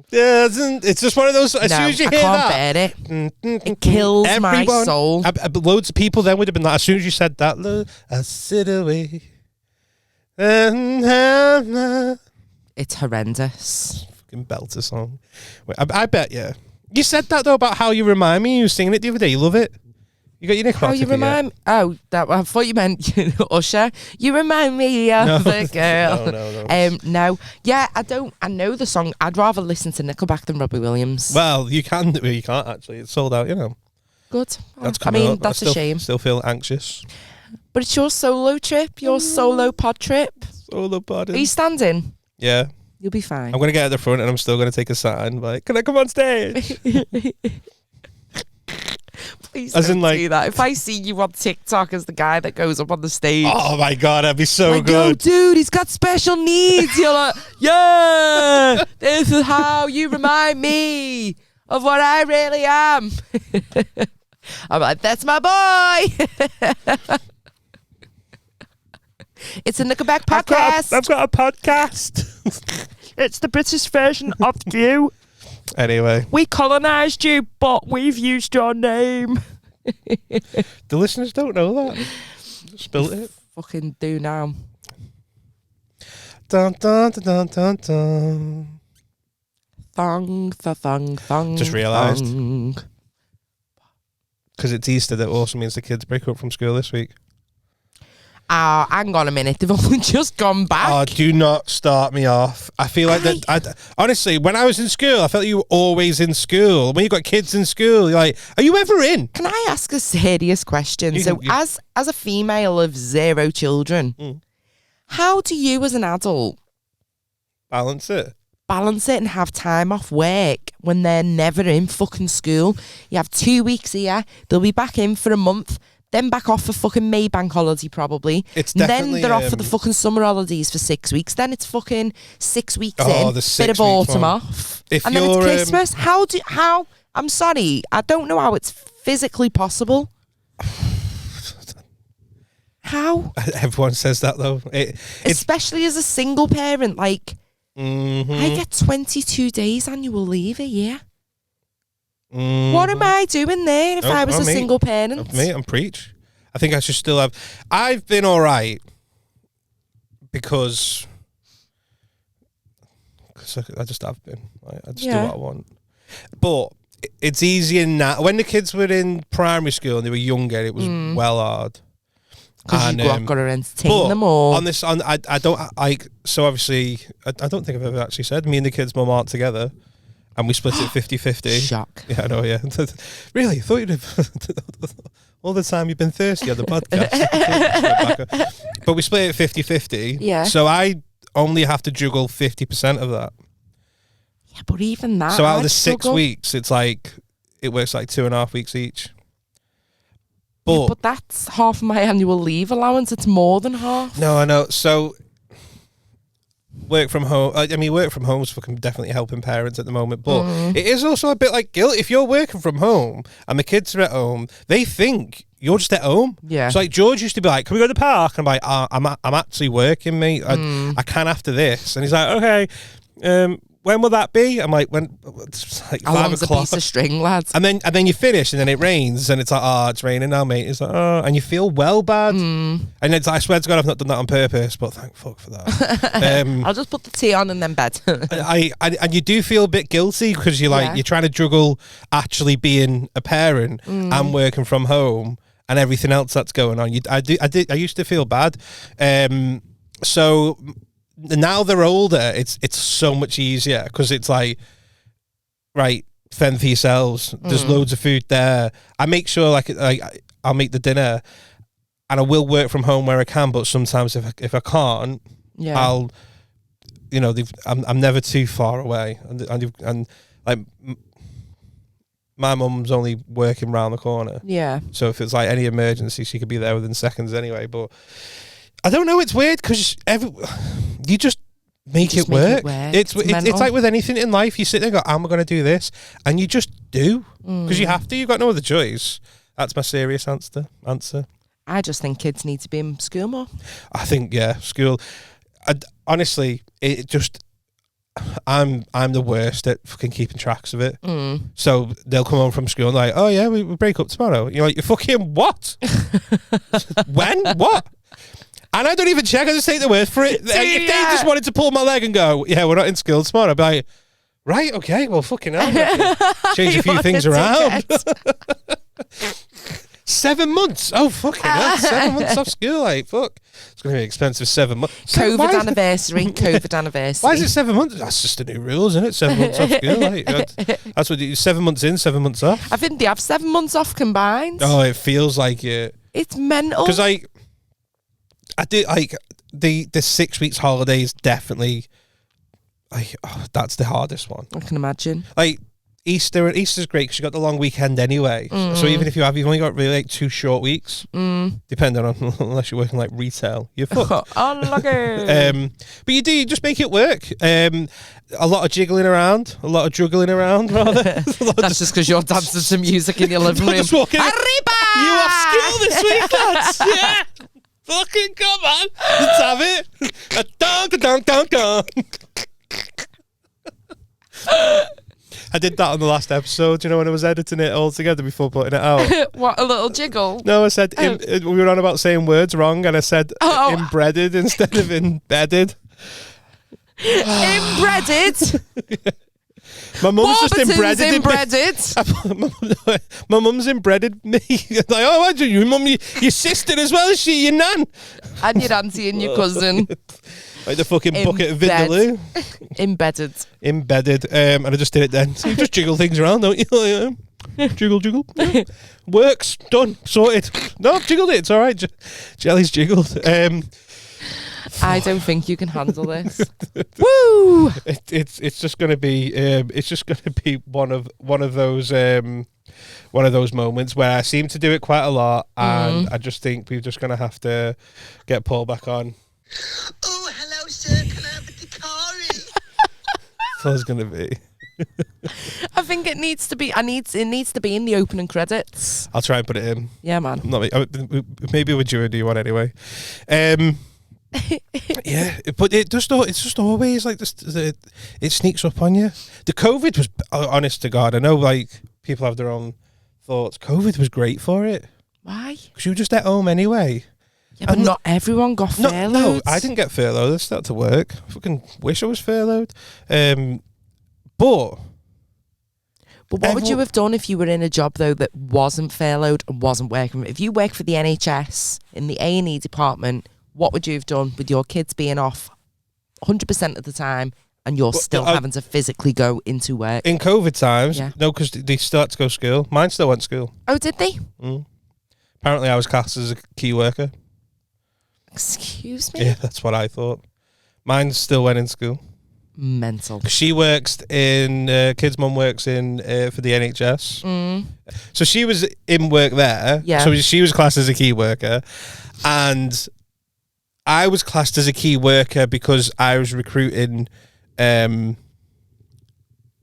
Yeah, it's just one of those. As no, soon as you I hear can't that, bear it. It kills my soul. Loads of people then would have been like, as soon as you said that, I sit away. It's horrendous. Fucking belter song. Wait, I bet you. You said that though about how you remind me. You were singing it the other day. You love it. You got your Nick How you remind? Oh, that I thought you meant Usher. You remind me of the girl. No. No. Yeah, I don't. I know the song. I'd rather listen to Nickelback than Robbie Williams. Well, you can. Well, you can't actually. It's sold out. You know. Good. That's I coming mean, up. that's a shame. Still feel anxious. But it's your solo trip. Your solo pod trip. Solo pod. Are you standing? Yeah. You'll be fine. I'm gonna get at the front, and I'm still gonna take a sign. Like, can I come on stage? Please As don't in, like- do that. If I see you on TikTok as the guy that goes up on the stage. Oh my god, that'd be so Like, yo, good. dude, he's got special needs. You're like, yeah, this is how you remind me of what I really am. I'm like, that's my boy. It's a Nickelback podcast. I've got a podcast. It's the British version of you. Anyway, We colonised you, but we've used your name. the listeners don't know that. Spilt it. Fucking do now. Dun, dun, dun, dun, dun, dun. Thong. Just realised. thong. Because it's Easter, that also means the kids break up from school this week. Hang on a minute. They've only just gone back. Oh, do not start me off. I feel like that. Honestly, when I was in school, I felt you were always in school. When you got kids in school, you're like, are you ever in? Can I ask a serious question? You- As a female of 0 children, how do you as an adult Balance it. balance it and have time off work when they're never in fucking school? You have 2 weeks here, they'll be back in for a month, then back off for fucking May bank holiday probably. It's then definitely, they're off for the fucking summer holidays for 6 weeks. Then it's fucking 6 weeks Oh, in, the bit 6 of autumn weeks one. off, If and then it's you're, Christmas. How? I'm sorry, I don't know how it's physically possible. How? Everyone says that though. Especially as a single parent, like Mm-hmm. I get 22 days annual leave a year. What am I doing there if I was a single parent? Me, I'm preach. I think I should still have. I've been all right because I just have been. I just do what I want. But it's easier now. When the kids were in primary school and they were younger, it was well hard. Because you've got to entertain them all. I don't like. So obviously, I don't think I've ever actually said me and the kids' mum aren't together, and we split it 50-50. Shock. Yeah, I know. Yeah, really. I thought you'd have all the time you've been thirsty on the podcast. But we split it 50-50. Yeah. So I only have to juggle 50% of that. Yeah, but even that. So out of the 6 weeks, it's like it works like 2.5 weeks each. But that's half of my annual leave allowance. It's more than half. No, I know. So work from home. I mean, work from home is fucking definitely helping parents at the moment. But it is also a bit like guilt. If you're working from home and the kids are at home, they think you're just at home. Yeah. So like George used to be like, "Can we go to the park?" And I'm like, "I'm actually working, mate. I can after this." And he's like, "Okay. When will that be?" I'm like, "When?" It's like How 5 long's a o'clock. piece of string, lads? And then you finish, and then it rains, and it's like, "Oh, it's raining now, mate." It's like, "Oh," and you feel well bad. And it's like, I swear to God, I've not done that on purpose, but thank fuck for that. I'll just put the tea on and then bed. And you do feel a bit guilty because you're trying to juggle actually being a parent and working from home and everything else that's going on. I used to feel bad. So now they're older, it's so much easier because it's like, right, fend for yourselves. There's loads of food there. I make sure like I'll make the dinner, and I will work from home where I can. But sometimes if I can't, I'll, I'm never too far away, and like my mum's only working round the corner. Yeah. So if it's like any emergency, she could be there within seconds anyway. But I don't know. It's weird because you just make it work. It's like with anything in life. You sit there and go, "Am I going to do this?" And you just do because you have to. You've got no other choice. That's my serious answer. I just think kids need to be in school more. I think school. Honestly, it just. I'm the worst at fucking keeping tracks of it. So they'll come home from school and like, "Oh yeah, we break up tomorrow." You're like, "You fucking what? When? What?" And I don't even check. I just take the word for it. If they just wanted to pull my leg and go, "Yeah, we're not in school tomorrow," I'd be like, "Right, okay, well, fucking hell." Change a few things around. 7 months. Oh, fucking hell. 7 months off school. Like, fuck. It's going to be expensive 7 months. COVID anniversary. Why is it 7 months? That's just the new rules, isn't it? 7 months off school. Like, that's what you do. 7 months in, 7 months off. I think they have 7 months off combined. Oh, it feels like it. It's mental. Because I do like the 6 weeks holiday is definitely that's the hardest one. I can imagine. Like Easter's great because you got the long weekend anyway. So even if you've only got really like 2 short weeks, depending on unless you're working like retail, you're fucked. Unlucky. But you just make it work. A lot of jiggling around, a lot of juggling around rather. That's just because you're dancing to music in your living room. Arriba! You off school this week, lads? Yeah. Fucking come on. Let's have it. A dunk. I did that on the last episode, when I was editing it all together before putting it out. What, a little jiggle? No, I said, we were on about saying words wrong, and I said inbreaded instead of embedded. Inbreaded? My mum's just inbreaded. My mum's inbreaded me. Like, oh, why your mum, your sister as well as she, your nan. And your auntie and your cousin. Like the fucking bucket of Vindaloo. Embedded. And I just did it then. So you just jiggle things around, don't you? Jiggle. Yeah. Works. Done. Sorted. No, I've jiggled it. It's all right. Jelly's jiggled. I don't think you can handle this. Woo! It's just going to be one of those one of those moments where I seem to do it quite a lot, and I just think we're just gonna have to get Paul back on. Oh, hello, sir. Can I have a Dakari? That's all it's gonna be. I think it needs to be. It needs to be in the opening credits. I'll try and put it in. Yeah, man. Maybe we'll do one anyway. Yeah, but it's just always like this. It sneaks up on you. The COVID was, honest to God, I know like people have their own thoughts. COVID was great for it. Why? Because you were just at home anyway. Yeah, but not everyone got furloughed. No, I didn't get furloughed. I started to work. I fucking wish I was furloughed. But what would you have done if you were in a job though that wasn't furloughed and wasn't working? If you work for the NHS in the A&E department, what would you have done with your kids being off 100% of the time and you're still having to physically go into work? In COVID times, Yeah. no, because they start to go to school. Mine still went to school. Oh, did they? Apparently, I was classed as a key worker. Excuse me? Yeah, that's what I thought. Mine still went in school. Mental. She works in kid's mum works in for the NHS. So she was in work there. Yeah. So she was classed as a key worker, and I was classed as a key worker because I was recruiting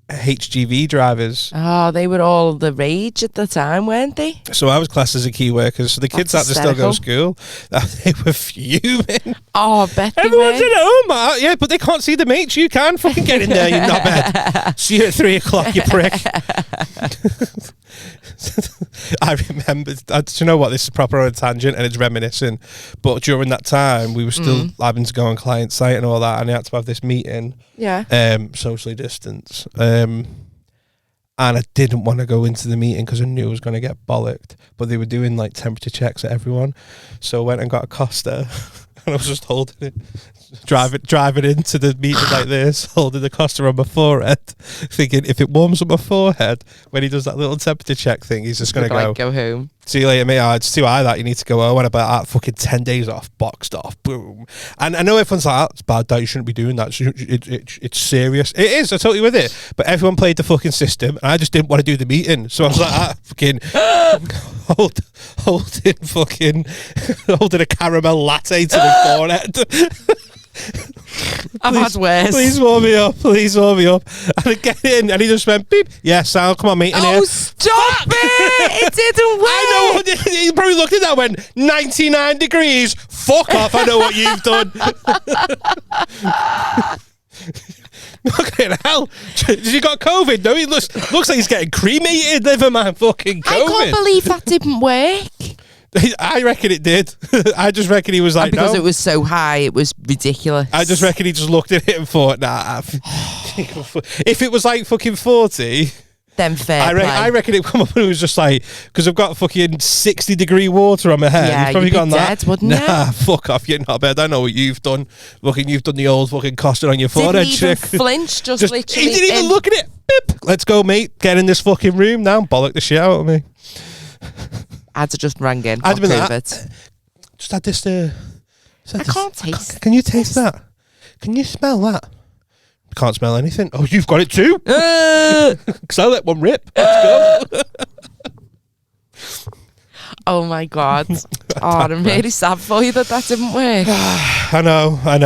HGV drivers. Oh, they were all the rage at the time, weren't they? So I was classed as a key worker. So the kids had to still go to school. They were fuming. Oh, I bet they Everyone's were. at home, yeah, but they can't see the mates. You can fucking get in there, you knobhead. See you at 3 o'clock, you prick. I remember, do you know what? This is proper on a tangent and it's reminiscing. But during that time, we were still having to go on client site and all that, and I had to have this meeting, socially distance. And I didn't want to go into the meeting because I knew I was going to get bollocked. But they were doing like temperature checks at everyone. So I went and got a Costa and I was just holding it, driving into the meeting like this, holding the Costa on my forehead, thinking if it warms up my forehead when he does that little temperature check thing, he's just going to go home. See you later, mate. Oh, it's too high that you need to go home. And about that, fucking 10 days off, boxed off, boom. And I know everyone's like, it's bad that you shouldn't be doing that. It's serious. It is, I'm totally with it. But everyone played the fucking system and I just didn't want to do the meeting. So I was like, fucking holding a caramel latte to the forehead. I've had worse. Please warm me up. And I get in and he just went, beep. Yeah, Sal, come on, mate. In here. Stop it! It didn't work. I know. He probably looked at that and went, 99 degrees. Fuck off. I know what you've done. Fucking hell. Has he got COVID? No, he looks like he's getting cremated. Never mind fucking COVID. I can't believe that didn't work. I reckon it did. I just reckon he was like, because no. it was so high, it was ridiculous. I just reckon he just looked at it and thought, nah. If it was like fucking 40, then fair play. I reckon it come up and it was just like, because I've got fucking 60-degree water on my head. Yeah, He's probably you'd be gone dead, that. wouldn't Nah, you? fuck off, you're not bad. I know what you've done. You've done the old fucking Costa on your forehead, Didn't even chick. flinch, just literally. He didn't even look at it. Beep. Let's go, mate. Get in this fucking room now. Bollock the shit out of me. I had to just rang in. I'd been prove like, it. Just had this. I can't taste. Can you taste that? Can you smell that? Can't smell anything. Oh, you've got it too? Because I let one rip. Let's go. Oh my God. Oh, I'm really sad for you that didn't work. I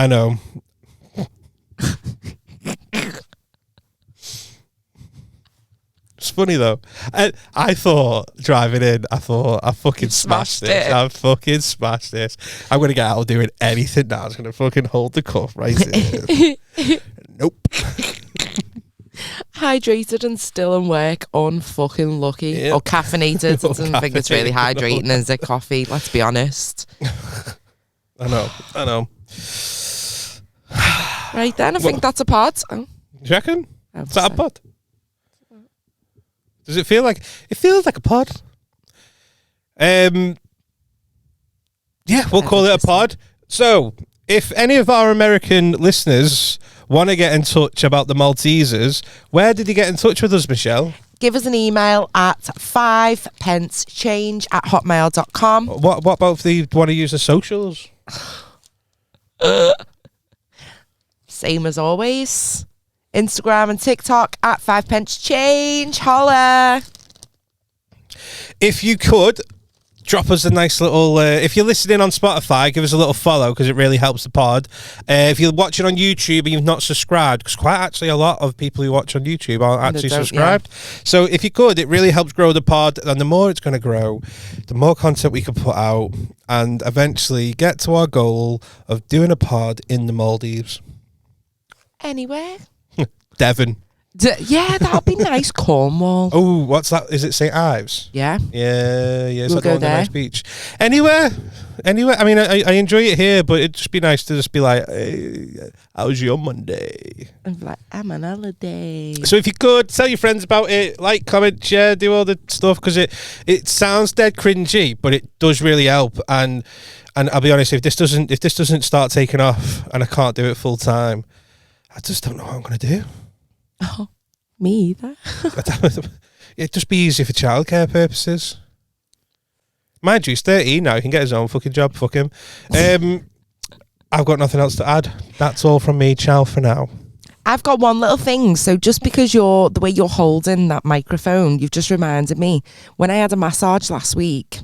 know. It's funny though. I thought driving in, I fucking smashed this. I fucking smashed this. I'm gonna get out of doing anything now. I was gonna fucking hold the cuff right here. Nope. Hydrated and still in work, unfucking lucky. Yep. Or caffeinated. I don't think it's really hydrating as a coffee, let's be honest. I know. Right then, I think that's a pod. Oh. Do you reckon? Oh, Is that a pod? Does it feel like it feels like a pod? Yeah, we'll call it a pod. So, if any of our American listeners want to get in touch about the Maltesers, where did they get in touch with us, Michelle? Give us an email at 5pencechange@hotmail.com. What about if they want to use the socials? Same as always. Instagram and TikTok at 5pencechange. Holla! if you could drop us a nice little if you're listening on Spotify, give us a little follow because it really helps the pod. If you're watching on YouTube and you've not subscribed, because quite actually a lot of people who watch on YouTube aren't actually subscribed, so if you could, it really helps grow the pod, and the more it's going to grow, the more content we can put out, and eventually get to our goal of doing a pod in the Maldives. Anywhere. Devon. Yeah, that'd be nice. Cornwall. Oh, what's that? Is it St. Ives? Yeah. Yeah. It's We'll like go on the there. nice beach. Anywhere. I mean, I enjoy it here, but it'd just be nice to just be like, hey, how was your Monday? I'm like, I'm on holiday. So if you could, tell your friends about it, like, comment, share, do all the stuff, because it sounds dead cringy, but it does really help. And I'll be honest, if this doesn't start taking off and I can't do it full time, I just don't know what I'm going to do. Oh, me either. It'd just be easier for childcare purposes. Mind you, he's 13 now. He can get his own fucking job. Fuck him. I've got nothing else to add. That's all from me. Ciao for now. I've got one little thing. So just because the way you're holding that microphone, you've just reminded me. When I had a massage last week,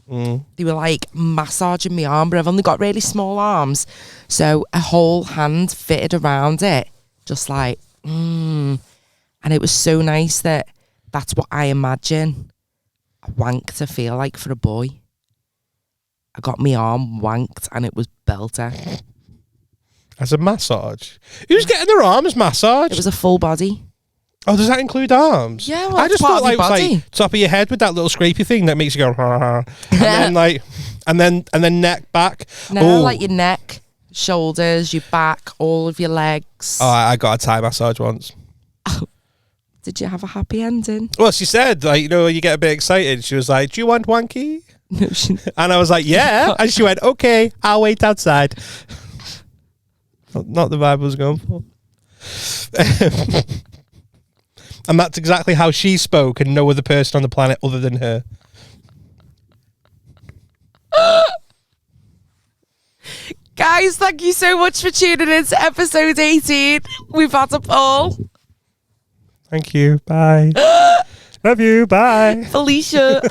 they were like massaging my arm, but I've only got really small arms. So a whole hand fitted around it. Just like, and it was so nice that's what I imagine a wank to feel like for a boy. I got my arm wanked and it was belter. As a massage? Who's getting their arms massaged? It was a full body. Oh, does that include arms? Yeah, well, I just part thought of like it your was body. like top of your head with that little scrapey thing that makes you go ha, ha, ha. And then like and then neck back. No, like your neck, shoulders, your back, all of your legs. Oh, I got a Thai massage once. Did you have a happy ending? Well, she said, like, you know, when you get a bit excited, she was like, do you want wanky? No, she. And I was like, yeah. And she went, okay, I'll wait outside. Not the vibe I was going for. And that's exactly how she spoke, and no other person on the planet other than her. Guys, thank you so much for tuning in to episode 18. We've had a poll. Thank you. Bye. Love you. Bye. Felicia.